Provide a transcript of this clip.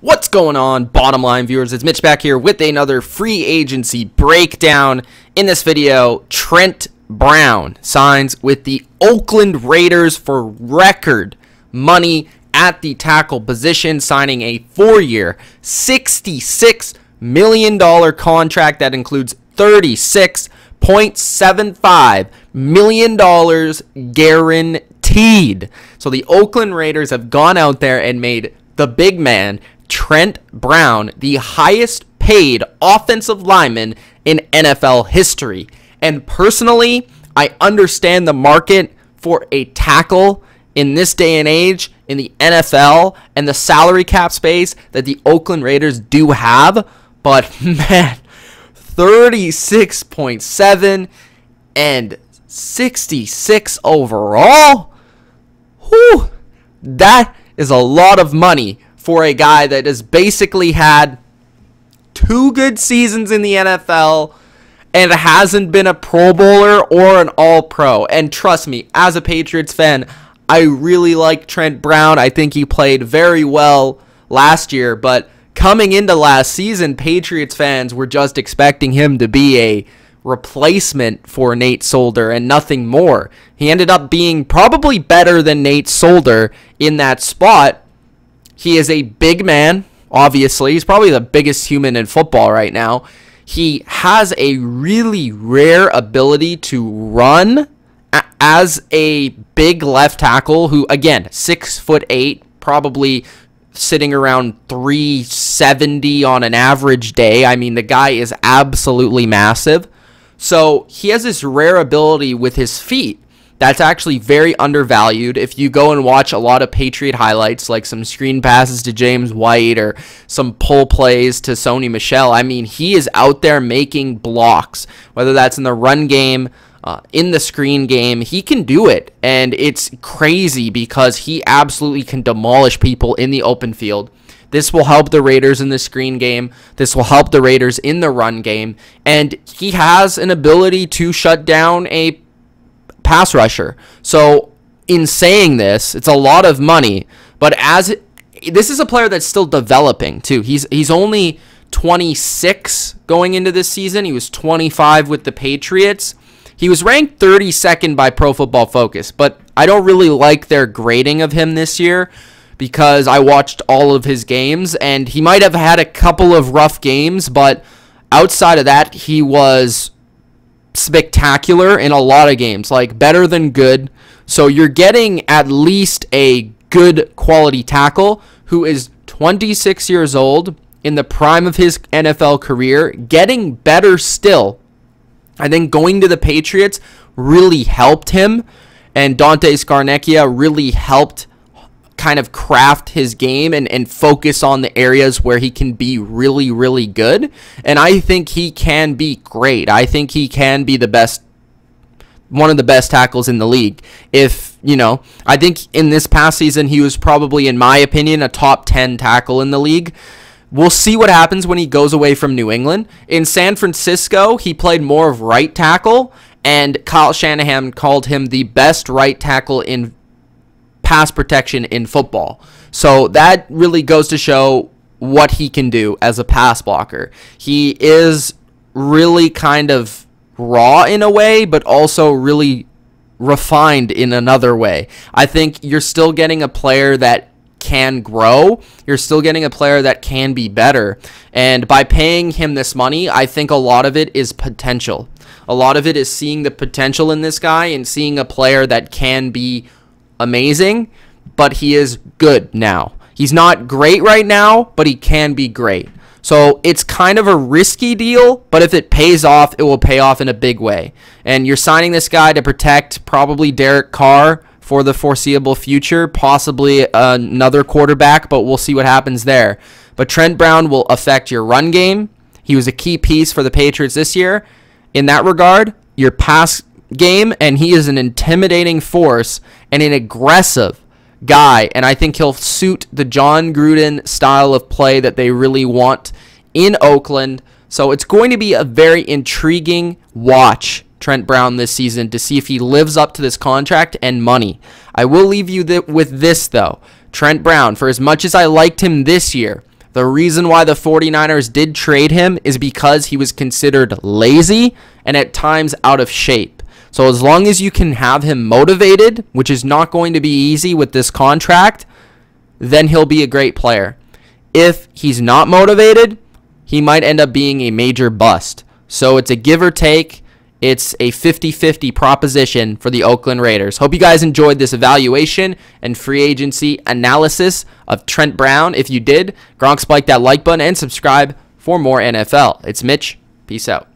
What's going on, bottom line viewers? It's Mitch back here with another free agency breakdown. In this video, Trent Brown signs with the Oakland Raiders for record money at the tackle position, signing a 4-year, $66 million contract that includes $36.75 million guaranteed. So the Oakland Raiders have gone out there and made the big man, Trent Brown, the highest paid offensive lineman in NFL history. And personally, I understand the market for a tackle in this day and age in the NFL and the salary cap space that the Oakland Raiders do have. But man, 36.7 and 66 overall. Whew, that is a lot of money for a guy that has basically had 2 good seasons in the NFL and hasn't been a Pro Bowler or an All-Pro. And trust me, as a Patriots fan, I really like Trent Brown. I think he played very well last year, but coming into last season, Patriots fans were just expecting him to be a replacement for Nate Solder and nothing more. He ended up being probably better than Nate Solder in that spot. He is a big man, obviously. He's probably the biggest human in football right now. He has a really rare ability to run as a big left tackle who, again, 6'8", probably sitting around 370 on an average day. I mean, the guy is absolutely massive. So he has this rare ability with his feet that's actually very undervalued. If you go and watch a lot of Patriot highlights, like some screen passes to James White or some pull plays to Sony Michel, I mean, he is out there making blocks, whether that's in the run game, in the screen game. He can do it, and it's crazy because he absolutely can demolish people in the open field. This will help the Raiders in the screen game. This will help the Raiders in the run game, and he has an ability to shut down a pass rusher. So in saying this, it's a lot of money, but this is a player that's still developing too. He's only 26 going into this season. He was 25 with the Patriots. He was ranked 32nd by Pro Football Focus, but I don't really like their grading of him this year because I watched all of his games, and he might have had a couple of rough games, but outside of that, he was spectacular in a lot of games, like better than good. So you're getting at least a good quality tackle who is 26 years old in the prime of his NFL career, getting better still. I think going to the Patriots really helped him, and Dante Scarnecchia really helped kind of craft his game and focus on the areas where he can be really, really good. And I think he can be great. I think he can be the best, one of the best tackles in the league. I think in this past season, he was probably, in my opinion, a top 10 tackle in the league. We'll see what happens when he goes away from New England. In San Francisco, he played more of right tackle, and Kyle Shanahan called him the best right tackle in pass protection in football. So that really goes to show what he can do as a pass blocker. He is really kind of raw in a way, but also really refined in another way. I think you're still getting a player that can grow. You're still getting a player that can be better. And by paying him this money, I think a lot of it is potential. A lot of it is seeing the potential in this guy and seeing a player that can be amazing, but he is good now. He's not great right now, but he can be great. So it's kind of a risky deal, but if it pays off, it will pay off in a big way. And you're signing this guy to protect probably Derek Carr for the foreseeable future, possibly another quarterback, but we'll see what happens there. But Trent Brown will affect your run game. He was a key piece for the Patriots this year. In that regard, your pass game, and he is an intimidating force and an aggressive guy, and I think he'll suit the John Gruden style of play that they really want in Oakland. So it's going to be a very intriguing watch, Trent Brown, this season, to see if he lives up to this contract and money. I will leave you with this, though. Trent Brown, for as much as I liked him this year, The reason why the 49ers did trade him is because he was considered lazy and at times out of shape. So as long as you can have him motivated, which is not going to be easy with this contract, then he'll be a great player. If he's not motivated, he might end up being a major bust. So it's a give or take. It's a 50-50 proposition for the Oakland Raiders. Hope you guys enjoyed this evaluation and free agency analysis of Trent Brown. If you did, Gronk spike that like button and subscribe for more NFL. It's Mitch. Peace out.